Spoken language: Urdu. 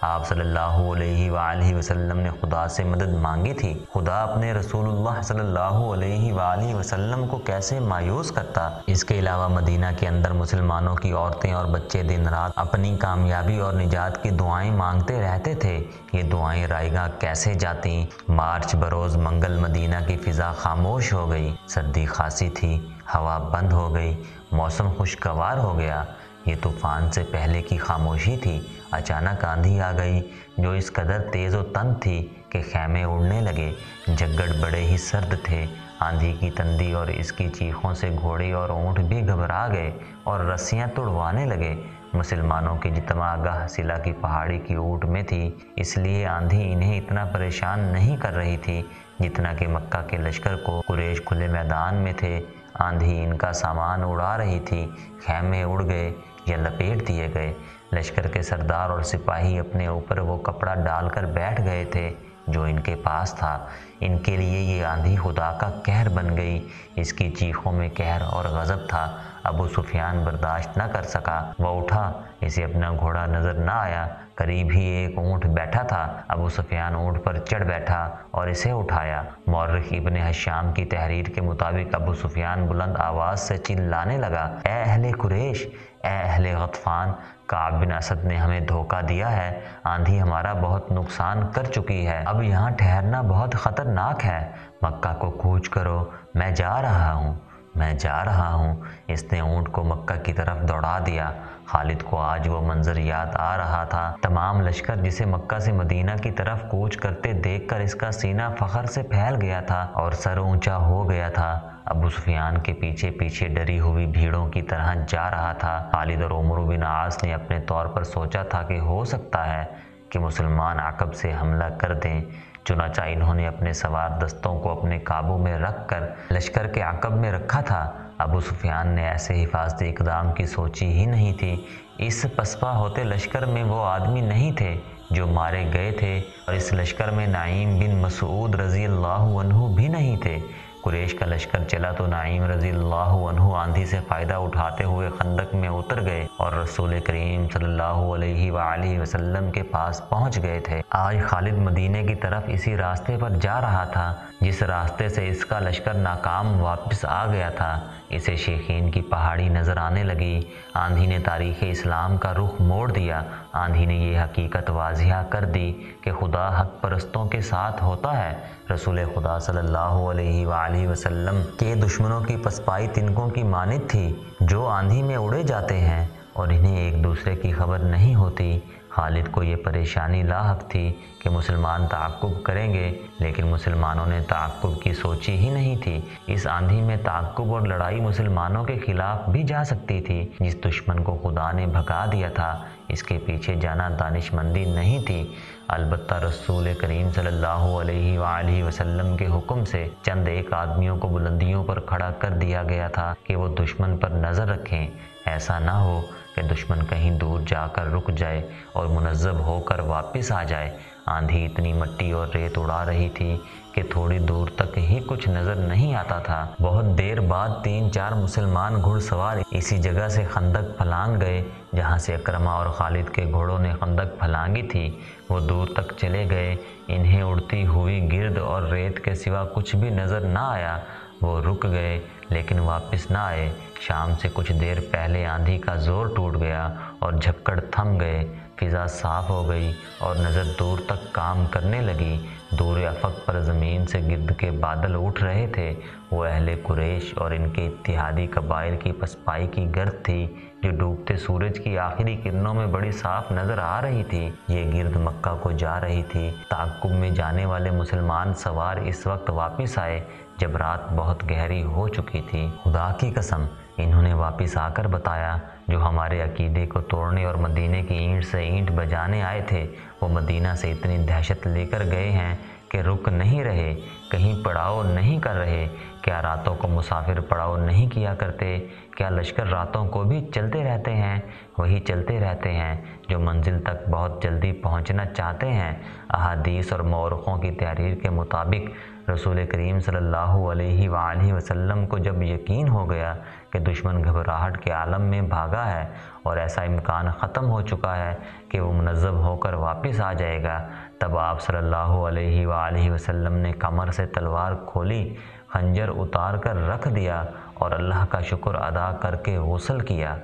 آپ صلی اللہ علیہ وآلہ وسلم نے خدا سے مدد مانگی تھی۔ خدا اپنے رسول اللہ صلی اللہ علیہ وآلہ وسلم کو کیسے مایوس کرتا۔ اس کے علاوہ مدینہ کے اندر مسلمانوں کی عورتیں اور بچے دن رات اپنی کامیابی اور نجات کی دعائیں مانگتے رہتے تھے۔ یہ دعائیں رائیگاں کیسے جاتیں۔ مارچ بروز منگل مدینہ کی فضا خاموش ہو گئی۔ سردی خاصی تھی، ہوا بند ہو گئی، موسم خوشگوار ہو گیا۔ یہ طوفان سے پہلے کی خاموشی تھی۔ اچانک آندھی آ گئی جو اس قدر تیز و تند تھی کہ خیمے اڑنے لگے۔ جگڑ بڑے ہی سرد تھے۔ آندھی کی تندی اور اس کی چیخوں سے گھوڑے اور اونٹ بھی گھبرا گئے اور رسیاں تڑوانے لگے۔ مسلمانوں کی اجتماع گاہ صلہ کی پہاڑی کی اوٹ میں تھی، اس لیے آندھی انہیں اتنا پریشان نہیں کر رہی تھی جتنا کہ مکہ کے لشکر کو۔ قریش کھلے میدان میں تھے، آندھی ان کا سامان اڑا رہی تھی، خیمے اڑ گئے یا لپیٹ دیے گئے۔ لشکر کے سردار اور سپاہی اپنے اوپر وہ کپڑا ڈال کر بیٹھ گئے تھے جو ان کے پاس تھا۔ ان کے لیے یہ آندھی خدا کا قہر بن گئی۔ اس کی چیخوں میں قہر اور غضب تھا۔ ابو سفیان برداشت نہ کر سکا، وہ اٹھا، اسے اپنا گھوڑا نظر نہ آیا۔ قریب ہی ایک اونٹ بیٹھا تھا۔ ابو سفیان اونٹ پر چڑھ بیٹھا اور اسے اٹھایا۔ مورخ ابن حشام کی تحریر کے مطابق ابو سفیان بلند آواز سے چلانے لگا، اے اہل قریش، اے اہل غطفان، کعب بن اسد نے ہمیں دھوکہ دیا ہے۔ آندھی ہمارا بہت نقصان کر چکی ہے، اب یہاں ٹھہرنا بہت خطرناک ہے۔ مکہ کو کوچ کرو، میں جا رہا ہوں، میں جا رہا ہوں۔ اس نے اونٹ کو مکہ کی طرف دوڑا دیا۔ خالد کو آج وہ منظر یاد آ رہا تھا۔ تمام لشکر جسے مکہ سے مدینہ کی طرف کوچ کرتے دیکھ کر اس کا سینہ فخر سے پھیل گیا تھا اور سر اونچا ہو گیا تھا۔ ابو سفیان کے پیچھے پیچھے ڈری ہوئی بھیڑوں کی طرح جا رہا تھا۔ خالد اور عمرو بن عاص نے اپنے طور پر سوچا تھا کہ ہو سکتا ہے کہ مسلمان عقب سے حملہ کر دیں، چنانچہ انہوں نے اپنے سوار دستوں کو اپنے قابو میں رکھ کر لشکر کے عقب میں رکھا تھا۔ ابو سفیان نے ایسے حفاظتی اقدام کی سوچی ہی نہیں تھی۔ اس پسپا ہوتے لشکر میں وہ آدمی نہیں تھے جو مارے گئے تھے، اور اس لشکر میں نعیم بن مسعود رضی اللہ عنہ بھی نہیں تھے۔ قریش کا لشکر چلا تو نعیم رضی اللہ عنہ آندھی سے فائدہ اٹھاتے ہوئے خندق میں اتر گئے اور رسول کریم صلی اللہ علیہ وآلہ وسلم کے پاس پہنچ گئے تھے۔ آج خالد مدینے کی طرف اسی راستے پر جا رہا تھا جس راستے سے اس کا لشکر ناکام واپس آ گیا تھا۔ اسے شیخین کی پہاڑی نظر آنے لگی۔ آندھی نے تاریخ اسلام کا رخ موڑ دیا۔ آندھی نے یہ حقیقت واضح کر دی کہ خدا حق پرستوں کے ساتھ ہوتا ہے۔ رسول خدا صلی اللہ علیہ وآلہ وسلم کے دشمنوں کی پسپائی تنکوں کی مانند تھی جو آندھی میں اڑے جاتے ہیں اور انہیں ایک دوسرے کی خبر نہیں ہوتی۔ خالد کو یہ پریشانی لاحق تھی کہ مسلمان تعاقب کریں گے، لیکن مسلمانوں نے تعاقب کی سوچی ہی نہیں تھی۔ اس آندھی میں تعاقب اور لڑائی مسلمانوں کے خلاف بھی جا سکتی تھی۔ جس دشمن کو خدا نے بھگا دیا تھا، اس کے پیچھے جانا دانش مندی نہیں تھی۔ البتہ رسول کریم صلی اللہ علیہ وآلہ وسلم کے حکم سے چند ایک آدمیوں کو بلندیوں پر کھڑا کر دیا گیا تھا کہ وہ دشمن پر نظر رکھیں۔ ایسا نہ ہو کہ دشمن کہیں دور جا کر رک جائے اور منظم ہو کر واپس آ جائے۔ آندھی اتنی مٹی اور ریت اڑا رہی تھی کہ تھوڑی دور تک ہی کچھ نظر نہیں آتا تھا۔ بہت دیر بعد 3-4 مسلمان گھڑ سوار اسی جگہ سے خندق پھلانگ گئے جہاں سے اکرمہ اور خالد کے گھوڑوں نے خندق پھلانگی تھی۔ وہ دور تک چلے گئے، انہیں اڑتی ہوئی گرد اور ریت کے سوا کچھ بھی نظر نہ آیا۔ وہ رک گئے لیکن واپس نہ آئے۔ شام سے کچھ دیر پہلے آندھی کا زور ٹوٹ گیا اور جھکڑ تھم گئے۔ فضا صاف ہو گئی اور نظر دور تک کام کرنے لگی۔ دور افق پر زمین سے گرد کے بادل اٹھ رہے تھے۔ وہ اہل قریش اور ان کے اتحادی قبائل کی پسپائی کی گرد تھی جو ڈوبتے سورج کی آخری کرنوں میں بڑی صاف نظر آ رہی تھی۔ یہ گرد مکہ کو جا رہی تھی۔ تعاقب میں جانے والے مسلمان سوار اس وقت واپس آئے جب رات بہت گہری ہو چکی تھی۔ خدا کی قسم، انہوں نے واپس آ کر بتایا، جو ہمارے عقیدے کو توڑنے اور مدینے کی اینٹ سے اینٹ بجانے آئے تھے، وہ مدینہ سے اتنی دہشت لے کر گئے ہیں کہ رک نہیں رہے، کہیں پڑاؤ نہیں کر رہے۔ کیا راتوں کو مسافر پڑاؤ نہیں کیا کرتے؟ کیا لشکر راتوں کو بھی چلتے رہتے ہیں؟ وہی چلتے رہتے ہیں جو منزل تک بہت جلدی پہنچنا چاہتے ہیں۔ احادیث اور مورخوں کی تحریر کے مطابق رسول کریم صلی اللہ علیہ وآلہ وسلم کو جب یقین ہو گیا کہ دشمن گھبراہٹ کے عالم میں بھاگا ہے اور ایسا امکان ختم ہو چکا ہے کہ وہ منظم ہو کر واپس آ جائے گا۔ تب آپ صلی اللہ علیہ وآلہ وسلم نے کمر سے تلوار کھولی، خنجر اتار کر رکھ دیا اور اللہ کا شکر ادا کر کے غسل کیا۔